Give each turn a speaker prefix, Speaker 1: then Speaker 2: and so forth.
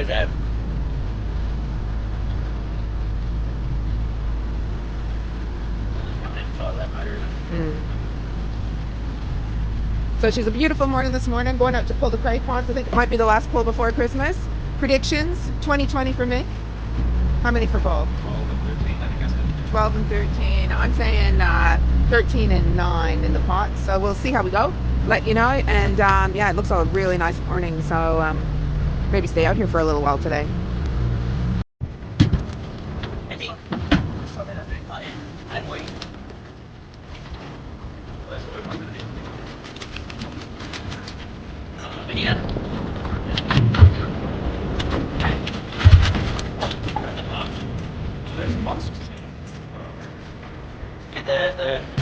Speaker 1: What's that?
Speaker 2: So she's a beautiful morning this morning, going out to pull the Cray ponds. I think it might be the last pull before Christmas. Predictions, 2020 for me. How many for both?
Speaker 1: 12 and 13, I think that's good.
Speaker 2: 12 and 13. I'm saying 13 and 9 in the pot. So we'll see how we go. Let you know. And yeah, it looks like a really nice morning. So maybe stay out here for a little while today.
Speaker 1: I'm waiting. There's a box. Get the